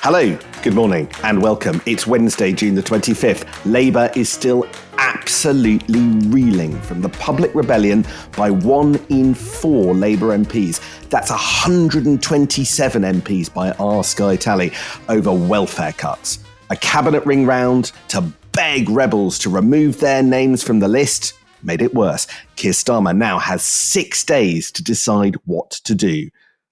Hello, good morning and welcome. It's Wednesday, June the 25th. Labour is still absolutely reeling from the public rebellion by 1 in 4 Labour MPs. That's 127 MPs by our Sky tally over welfare cuts. A cabinet ring round to beg rebels to remove their names from the list made it worse. Keir Starmer now has 6 days to decide what to do.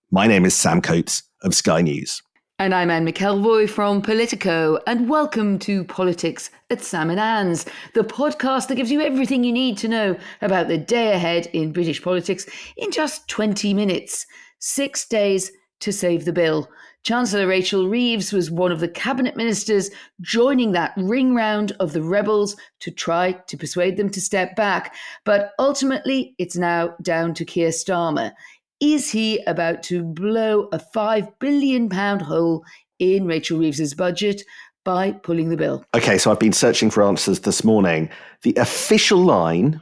My name is Sam Coates of Sky News. And I'm Anne McElvoy from Politico, and welcome to Politics at Sam and Anne's, the podcast that gives you everything you need to know about the day ahead in British politics in just 20 minutes. 6 days to save the bill. Chancellor Reeves was one of the cabinet ministers joining that ring round of the rebels to try to persuade them to step back. But ultimately, it's now down to Keir Starmer. Is he about to blow a £5 billion hole in Rachel Reeves's budget by pulling the bill? Okay, so I've been searching for answers this morning. The official line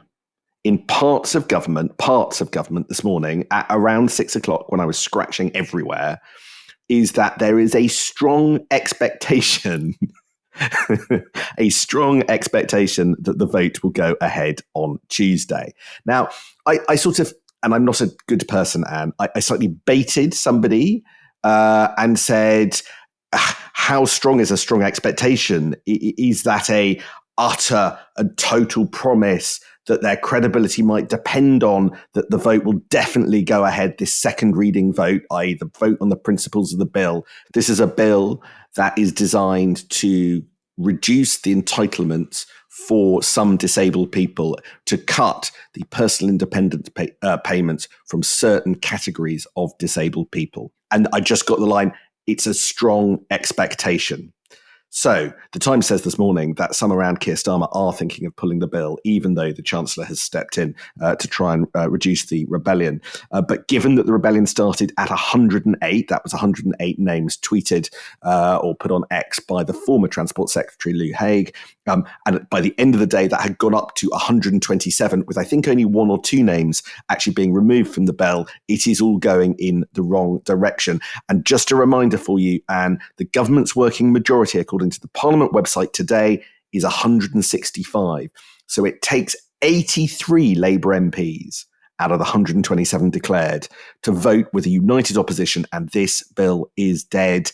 in parts of government this morning at around 6 o'clock when I was scratching everywhere is that there is a strong expectation that the vote will go ahead on Tuesday. Now, I sort of, and I'm not a good person, Anne, I slightly baited somebody and said, how strong is a strong expectation? Is that a utter and total promise that their credibility might depend on that the vote will definitely go ahead, this second reading vote, i.e. the vote on the principles of the bill? This is a bill that is designed to reduce the entitlements for some disabled people, to cut the personal independence payments from certain categories of disabled people. And I just got the line, it's a strong expectation. So the Times says this morning that some around Keir Starmer are thinking of pulling the bill, even though the Chancellor has stepped in to try and reduce the rebellion. But given that the rebellion started at 108, that was 108 names tweeted or put on X by the former Transport Secretary Lou Hague, and by the end of the day, that had gone up to 127, with I think only 1 or 2 names actually being removed from the bill. It is all going in the wrong direction. And just a reminder for you, Anne, the government's working majority, according to the Parliament website today, is 165. So it takes 83 Labour MPs out of the 127 declared to vote with a united opposition, and this bill is dead.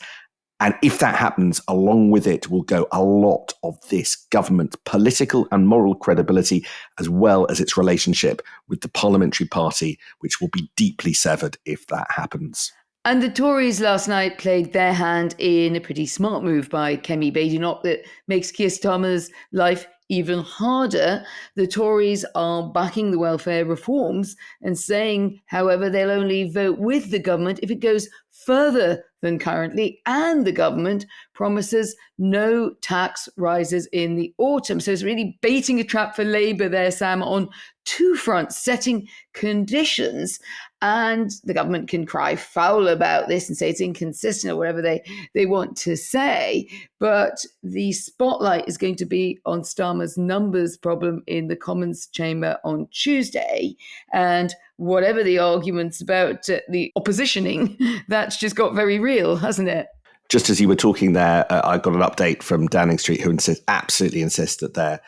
And if that happens, along with it will go a lot of this government's political and moral credibility, as well as its relationship with the parliamentary party, which will be deeply severed if that happens. And the Tories last night played their hand in a pretty smart move by Kemi Badenoch that makes Keir Starmer's life even harder. The Tories are backing the welfare reforms and saying, however, they'll only vote with the government if it goes further than currently, and the government promises no tax rises in the autumn. So it's really baiting a trap for Labour there, Sam, on 2 fronts, setting conditions, and the government can cry foul about this and say it's inconsistent or whatever they want to say. But the spotlight is going to be on Starmer's numbers problem in the Commons chamber on Tuesday. And whatever the arguments about the oppositioning, that's just got very real, hasn't it? Just as you were talking there, I got an update from Downing Street who absolutely insist that they're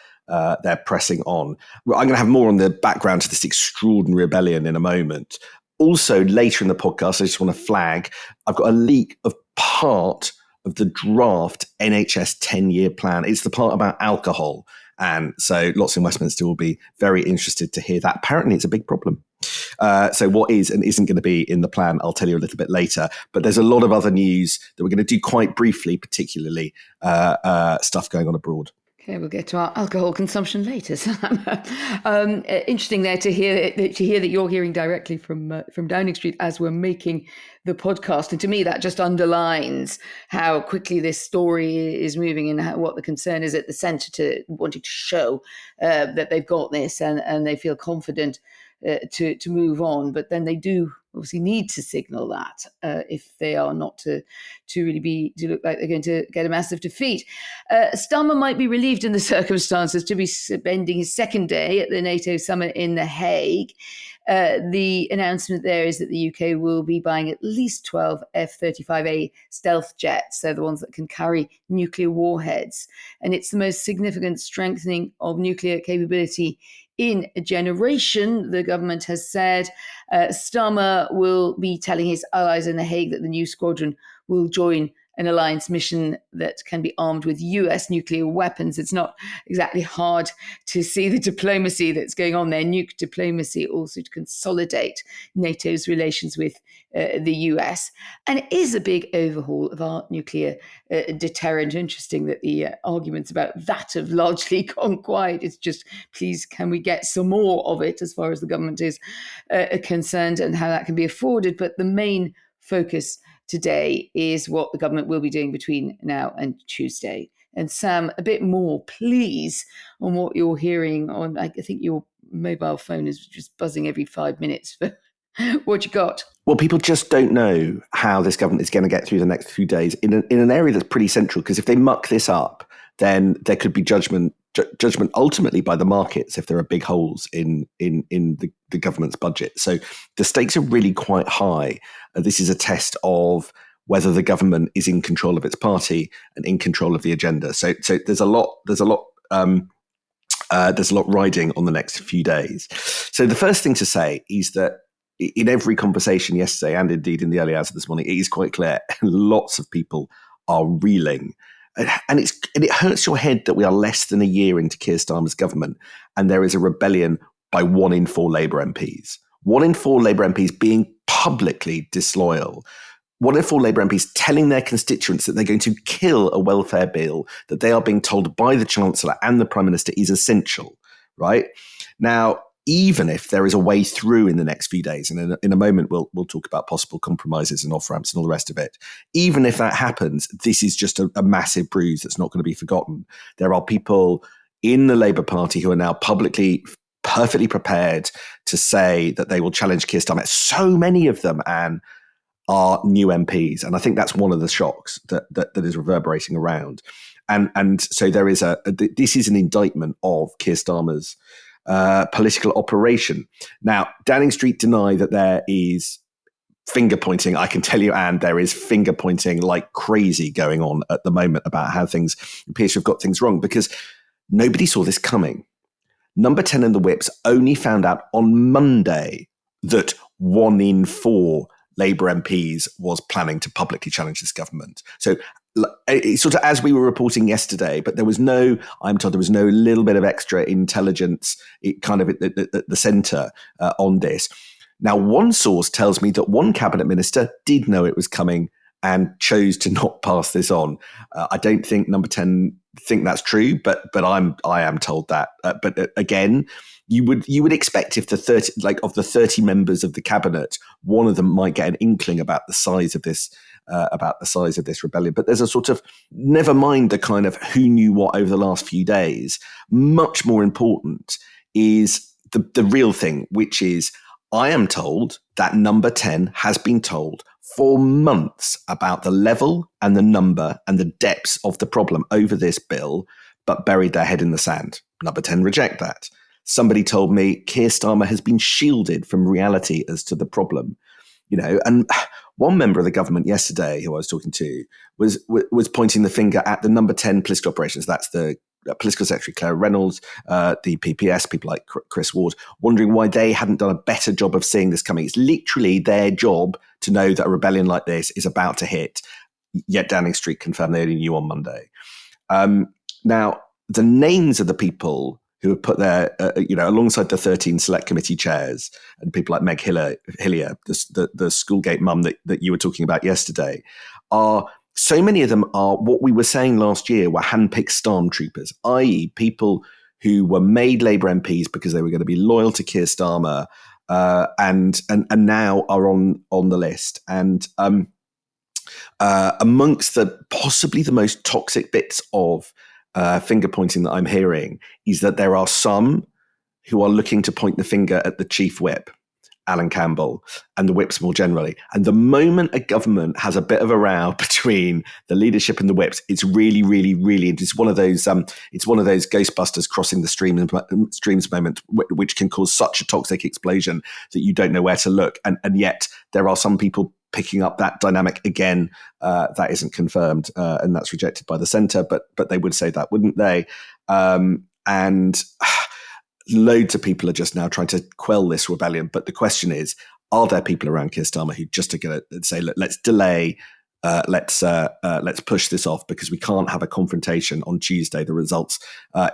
pressing on. Well, I'm going to have more on the background to this extraordinary rebellion in a moment. Also, later in the podcast, I just want to flag, I've got a leak of part of the draft NHS 10-year plan. It's the part about alcohol. And so lots in Westminster will be very interested to hear that. Apparently, it's a big problem. So what is and isn't going to be in the plan, I'll tell you a little bit later. But there's a lot of other news that we're going to do quite briefly, particularly stuff going on abroad. Okay, we'll get to our alcohol consumption later, Sam. Interesting there to hear that you're hearing directly from Downing Street as we're making the podcast. And to me, that just underlines how quickly this story is moving and what the concern is at the centre to wanting to show that they've got this and they feel confident to move on. But then they do obviously need to signal that if they are not to really look like they're going to get a massive defeat. Starmer might be relieved in the circumstances to be spending his second day at the NATO summit in The Hague. The announcement there is that the UK will be buying at least 12 F-35A stealth jets. They're the ones that can carry nuclear warheads. And it's the most significant strengthening of nuclear capability in a generation, the government has said. Starmer will be telling his allies in The Hague that the new squadron will join an alliance mission that can be armed with US nuclear weapons. It's not exactly hard to see the diplomacy that's going on there, nuke diplomacy, also to consolidate NATO's relations with the US. And it is a big overhaul of our nuclear deterrent. Interesting that the arguments about that have largely gone quiet. It's just, please, can we get some more of it as far as the government is concerned and how that can be afforded? But the main focus today is what the government will be doing between now and Tuesday. And Sam, a bit more, please, on what you're hearing on, I think your mobile phone is just buzzing every 5 minutes. What you got? Well, people just don't know how this government is going to get through the next few days in an area that's pretty central, because if they muck this up, then there could be judgment ultimately by the markets if there are big holes in the government's budget. So the stakes are really quite high. This is a test of whether the government is in control of its party and in control of the agenda. So there's a lot riding on the next few days. So the first thing to say is that in every conversation yesterday, and indeed in the early hours of this morning, it is quite clear lots of people are reeling. And it hurts your head that we are less than a year into Keir Starmer's government, and there is a rebellion by 1 in 4 Labour MPs. 1 in 4 Labour MPs being publicly disloyal. 1 in 4 Labour MPs telling their constituents that they're going to kill a welfare bill that they are being told by the Chancellor and the Prime Minister is essential, right? Now, even if there is a way through in the next few days, and in a moment we'll talk about possible compromises and off-ramps and all the rest of it, even if that happens, this is just a massive bruise that's not going to be forgotten. There are people in the Labour Party who are now publicly perfectly prepared to say that they will challenge Keir Starmer. So many of them, Anne, are new MPs, and I think that's one of the shocks that is reverberating around. And so there is this is an indictment of Keir Starmer's political operation. Now, Downing Street deny that there is finger pointing. I can tell you, Anne, there is finger pointing like crazy going on at the moment about how things appear to have got things wrong, because nobody saw this coming. Number 10 and the Whips only found out on Monday that 1 in 4 Labour MPs was planning to publicly challenge this government. So it's sort of as we were reporting yesterday, but I'm told there was no little bit of extra intelligence kind of at the centre on this. Now, one source tells me that one cabinet minister did know it was coming and chose to not pass this on. I don't think Number 10 think that's true, but I am told that. But again, you would expect if the 30 members of the cabinet, one of them might get an inkling about the size of this rebellion. But there's a sort of, never mind the kind of who knew what over the last few days. Much more important is the real thing, which is I am told that Number 10 has been told for months about the level and the number and the depths of the problem over this bill, but buried their head in the sand. Number 10 reject that. Somebody told me Keir Starmer has been shielded from reality as to the problem. And one member of the government yesterday who I was talking to was pointing the finger at the Number 10 political operations. That's the Political Secretary Claire Reynolds, the PPS, people like Chris Ward, wondering why they hadn't done a better job of seeing this coming. It's literally their job to know that a rebellion like this is about to hit, yet Downing Street confirmed they only knew on Monday. Now, the names of the people who have put their, alongside the 13 select committee chairs and people like Meg Hillier, the Schoolgate mum that you were talking about yesterday, so many of them are what we were saying last year were handpicked stormtroopers, i.e. people who were made Labour MPs because they were going to be loyal to Keir Starmer and now are on the list. And amongst possibly the most toxic bits of finger pointing that I'm hearing is that there are some who are looking to point the finger at the chief whip. Alan Campbell and the whips more generally. And the moment a government has a bit of a row between the leadership and the whips, it's really, really, really, it's one of those Ghostbusters crossing the streams moment, which can cause such a toxic explosion that you don't know where to look. And yet there are some people picking up that dynamic again. That isn't confirmed, and that's rejected by the centre, but they would say that, wouldn't they? And loads of people are just now trying to quell this rebellion. But the question is, are there people around Keir Starmer who just are going to say, let's delay, let's push this off because we can't have a confrontation on Tuesday, the results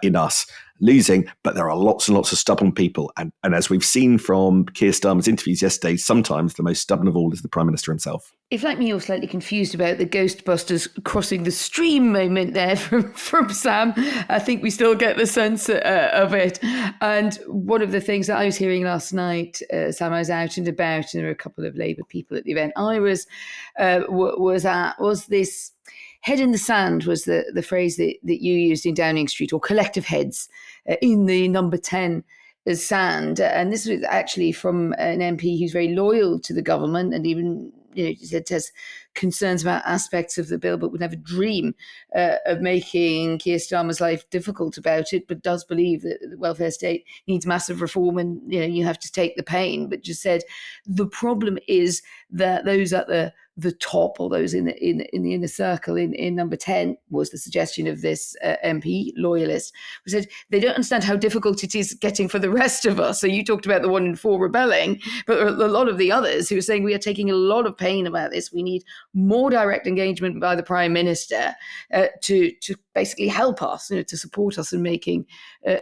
in us losing. But there are lots and lots of stubborn people. And as we've seen from Keir Starmer's interviews yesterday, sometimes the most stubborn of all is the Prime Minister himself. If, like me, you're slightly confused about the Ghostbusters crossing the stream moment there from Sam, I think we still get the sense of it. And one of the things that I was hearing last night, Sam, I was out and about, and there were a couple of Labour people at the event I was this head in the sand was the phrase that you used in Downing Street, or collective heads in the number 10 sand. And this was actually from an MP who's very loyal to the government and even has concerns about aspects of the bill, but would never dream of making Keir Starmer's life difficult about it, but does believe that the welfare state needs massive reform and you have to take the pain. But just said the problem is that those at the top, or those in the inner circle in number 10, was the suggestion of this MP loyalist, who said they don't understand how difficult it is getting for the rest of us. So you talked about the 1 in 4 rebelling, but a lot of the others who are saying we are taking a lot of pain about this. We need more direct engagement by the Prime Minister to basically help us, to support us in making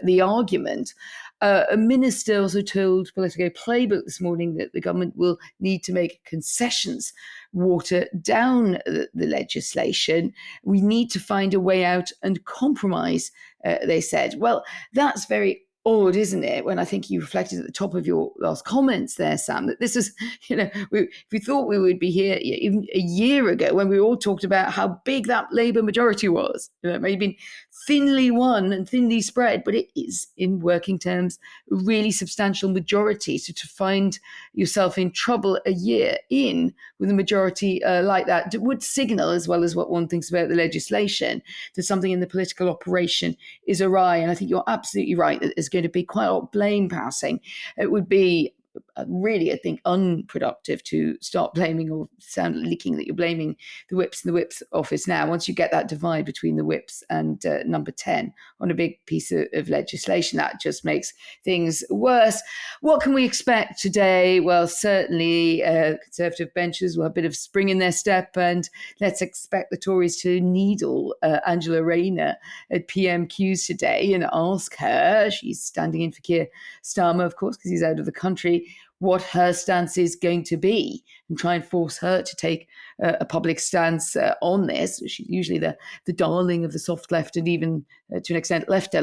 the argument. A minister also told Politico Playbook this morning that the government will need to make concessions, water down the legislation. We need to find a way out and compromise, they said. Well, that's very odd, isn't it? When I think you reflected at the top of your last comments there, Sam, that this is, we thought we would be here even a year ago when we all talked about how big that Labour majority was. It may have been thinly won and thinly spread, but it is, in working terms, a really substantial majority. So to find yourself in trouble a year in with a majority like that would signal, as well as what one thinks about the legislation, that something in the political operation is awry. And I think you're absolutely right that there's going to be quite a lot of blame passing. It would be really, I think, unproductive to start blaming or sound leaking that you're blaming the whips in the whips office now. Once you get that divide between the whips and number 10 on a big piece of legislation, that just makes things worse. What can we expect today? Well, certainly Conservative benches will have a bit of spring in their step, and let's expect the Tories to needle Angela Rayner at PMQs today and ask her, she's standing in for Keir Starmer, of course, because he's out of the country, what her stance is going to be, and try and force her to take a public stance on this. She's usually the darling of the soft left, and even to an extent left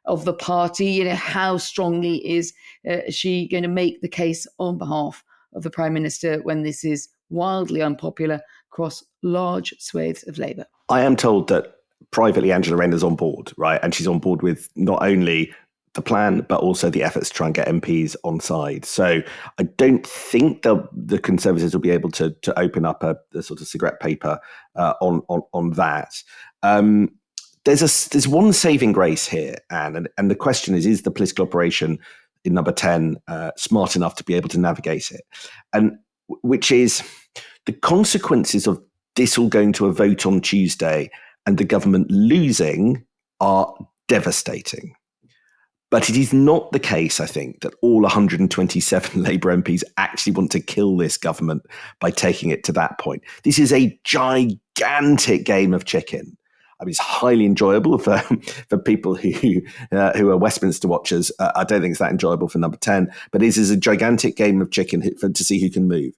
of the party. How strongly is she going to make the case on behalf of the Prime Minister when this is wildly unpopular across large swathes of Labour? I am told that privately Angela Rayner's on board, right? And she's on board with not only the plan, but also the efforts to try and get MPs on side. So I don't think the Conservatives will be able to open up a sort of cigarette paper on that. There's one saving grace here, Anne, and the question is the political operation in number 10 smart enough to be able to navigate it? And which is the consequences of this all going to a vote on Tuesday and the government losing are devastating. But it is not the case, I think, that all 127 Labour MPs actually want to kill this government by taking it to that point. This is a gigantic game of chicken. I mean, it's highly enjoyable for people who are Westminster watchers. I don't think it's that enjoyable for number 10, but it is a gigantic game of chicken to see who can move.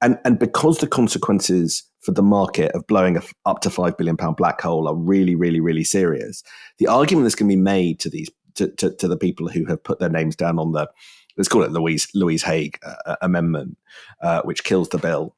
And because the consequences for the market of blowing up to £5 billion black hole are really, really, really serious, the argument that's going to be made to these to the people who have put their names down on the, let's call it Louise Haigh amendment, which kills the bill,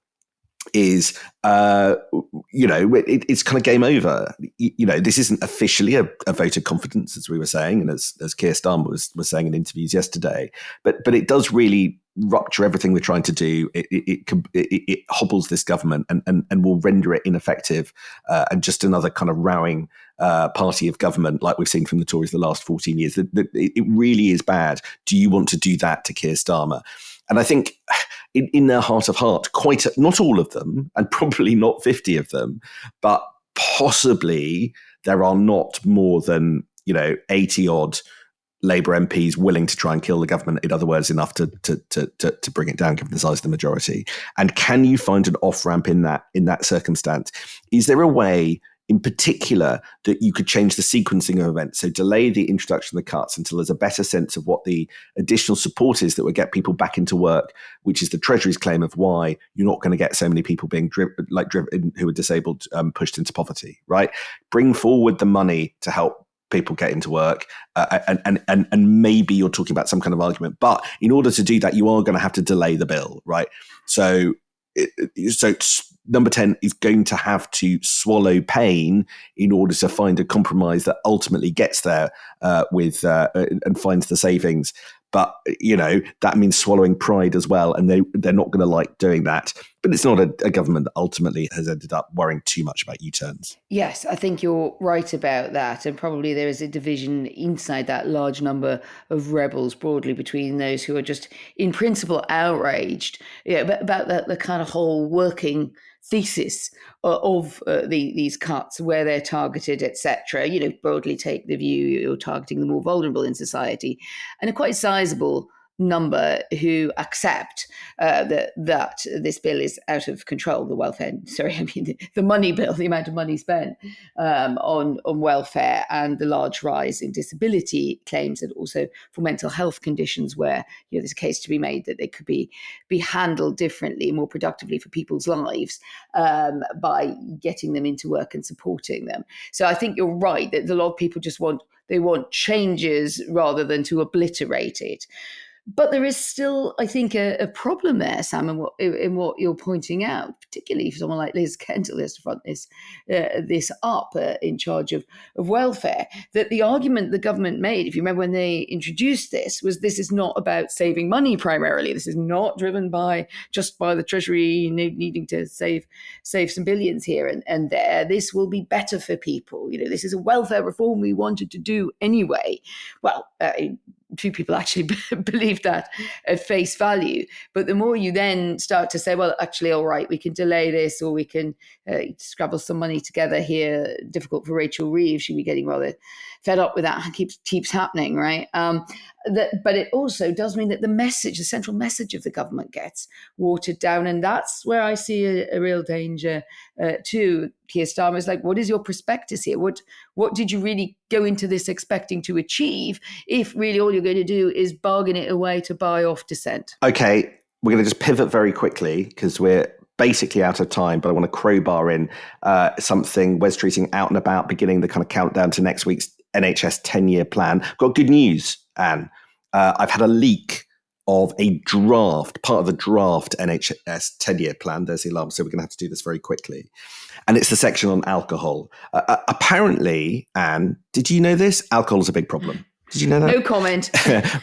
is, it's kind of game over. This isn't officially a vote of confidence, as we were saying, and as Keir Starmer was saying in interviews yesterday, but it does really rupture everything we're trying to do. It hobbles this government and will render it ineffective and just another kind of rowing party of government like we've seen from the Tories the last 14 years. It really is bad. Do you want to do that to Keir Starmer? And I think in their heart of heart, not all of them, and probably not 50 of them, but possibly there are not more than 80 odd Labour MPs willing to try and kill the government, in other words, enough to bring it down, given the size of the majority. And can you find an off-ramp in that circumstance? Is there a way, in particular, that you could change the sequencing of events, so delay the introduction of the cuts until there's a better sense of what the additional support is that would get people back into work, which is the Treasury's claim of why you're not going to get so many people being driven who are disabled, pushed into poverty, right? Bring forward the money to help people get into work, and maybe you're talking about some kind of argument. But in order to do that, you are going to have to delay the bill, right? So number 10 is going to have to swallow pain in order to find a compromise that ultimately gets there and finds the savings. But, that means swallowing pride as well. And they're not going to like doing that. But it's not a government that ultimately has ended up worrying too much about U-turns. Yes, I think you're right about that. And probably there is a division inside that large number of rebels broadly between those who are just in principle outraged about the kind of whole working thesis of these cuts, where they're targeted, etc. Broadly take the view you're targeting the more vulnerable in society, and a quite sizable number who accept that this bill is out of control. The money bill, the amount of money spent on welfare, and the large rise in disability claims, and also for mental health conditions where there's a case to be made that they could be handled differently, more productively for people's lives by getting them into work and supporting them. So I think you're right that a lot of people just want changes rather than to obliterate it. But there is still, I think, a problem there, Sam, in what you're pointing out, particularly for someone like Liz Kendall has to front this up in charge of welfare, that the argument the government made, if you remember when they introduced this, was this is not about saving money primarily. This is not driven just by the Treasury needing to save some billions here and there. This will be better for people. This is a welfare reform we wanted to do anyway. Well, few people actually believe that at face value. But the more you then start to say, well, actually, all right, we can delay this, or we can scrabble some money together here. Difficult for Rachel Reeves. She'll be getting rather fed up with that. Keeps happening, right? But it also does mean that the central message of the government gets watered down. And that's where I see a real danger too. Keir Starmer is like, what is your prospectus here? What did you really go into this expecting to achieve if really all you're going to do is bargain it away to buy off dissent? Okay, we're going to just pivot very quickly because we're basically out of time, but I want to crowbar in something Wes treating out and about, beginning the kind of countdown to next week's NHS 10-year plan. Got good news, Anne. I've had a leak of part of the draft NHS 10-year plan. There's the alarm, so we're going to have to do this very quickly. And it's the section on alcohol. Apparently, Anne, did you know this? Alcohol is a big problem. Did you know that? No comment.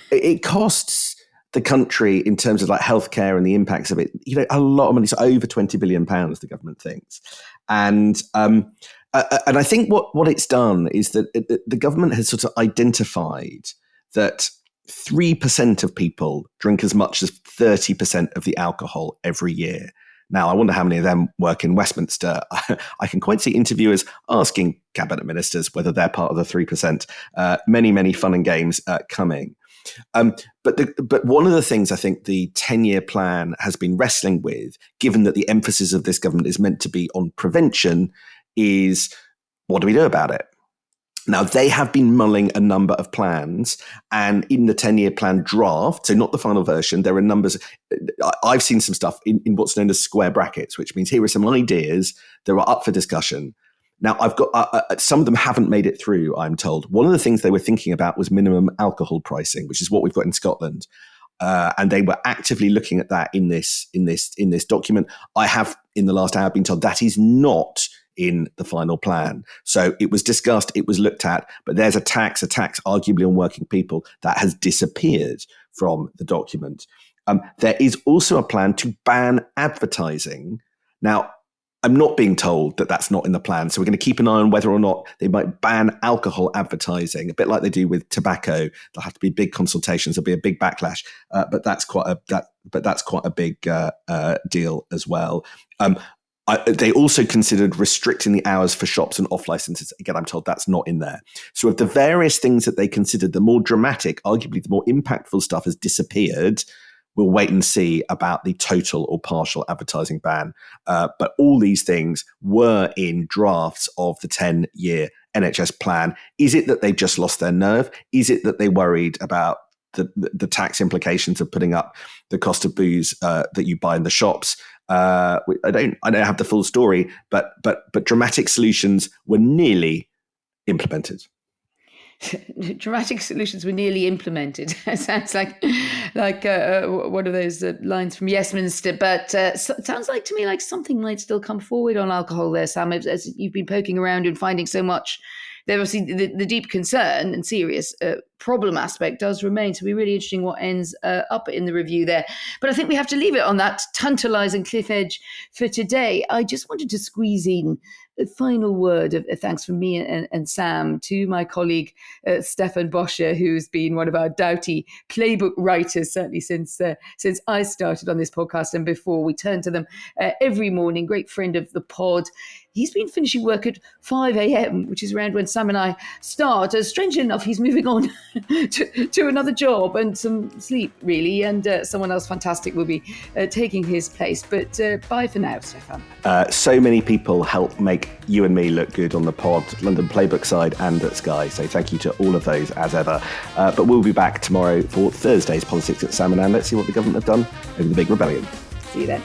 It costs the country, in terms of like healthcare and the impacts of it, a lot of money. So over £20 billion, the government thinks. And I think what it's done is that the government has sort of identified that 3% of people drink as much as 30% of the alcohol every year. Now, I wonder how many of them work in Westminster. I can quite see interviewers asking cabinet ministers whether they're part of the 3%. Many, many fun and games coming. But one of the things I think the 10-year plan has been wrestling with, given that the emphasis of this government is meant to be on prevention, is what do we do about it? Now, they have been mulling a number of plans, and in the 10-year plan draft, so not the final version, there are numbers. I've seen some stuff in what's known as square brackets, which means here are some ideas that are up for discussion. Now, I've got some of them haven't made it through, I'm told. One of the things they were thinking about was minimum alcohol pricing, which is what we've got in Scotland. And they were actively looking at that in this document. I have, in the last hour, been told that is not in the final plan. So it was discussed, it was looked at, but there's a tax arguably on working people that has disappeared from the document. There is also a plan to ban advertising. Now, I'm not being told that that's not in the plan. So we're going to keep an eye on whether or not they might ban alcohol advertising, a bit like they do with tobacco. There'll have to be big consultations. There'll be a big backlash, but that's quite a big deal as well. They also considered restricting the hours for shops and off licenses. Again, I'm told that's not in there. So of the various things that they considered, the more dramatic, arguably the more impactful stuff has disappeared. We'll wait and see about the total or partial advertising ban. But all these things were in drafts of the 10-year NHS plan. Is it that they've just lost their nerve? Is it that they worried about the tax implications of putting up the cost of booze that you buy in the shops? I don't have the full story, but dramatic solutions were nearly implemented. Dramatic solutions were nearly implemented. Sounds like one of those lines from Yesminster, but sounds like to me like something might still come forward on alcohol there, Sam, as you've been poking around and finding so much. There obviously the deep concern and serious problem aspect does remain. So it'll be really interesting what ends up in the review there. But I think we have to leave it on that tantalising cliff edge for today. I just wanted to squeeze in a final word of thanks from me and Sam to my colleague Stefan Boscher, who's been one of our doughty playbook writers, certainly since I started on this podcast and before. We turn to them every morning. Great friend of the pod. He's been finishing work at 5 a.m., which is around when Sam and I start. Strangely enough, he's moving on to another job and some sleep, really, and someone else fantastic will be taking his place. But bye for now, Stefan. So many people help make you and me look good on the pod, London Playbook side and at Sky. So thank you to all of those as ever. But we'll be back tomorrow for Thursday's Politics at Sam and Anne. Let's see what the government have done over the big rebellion. See you then.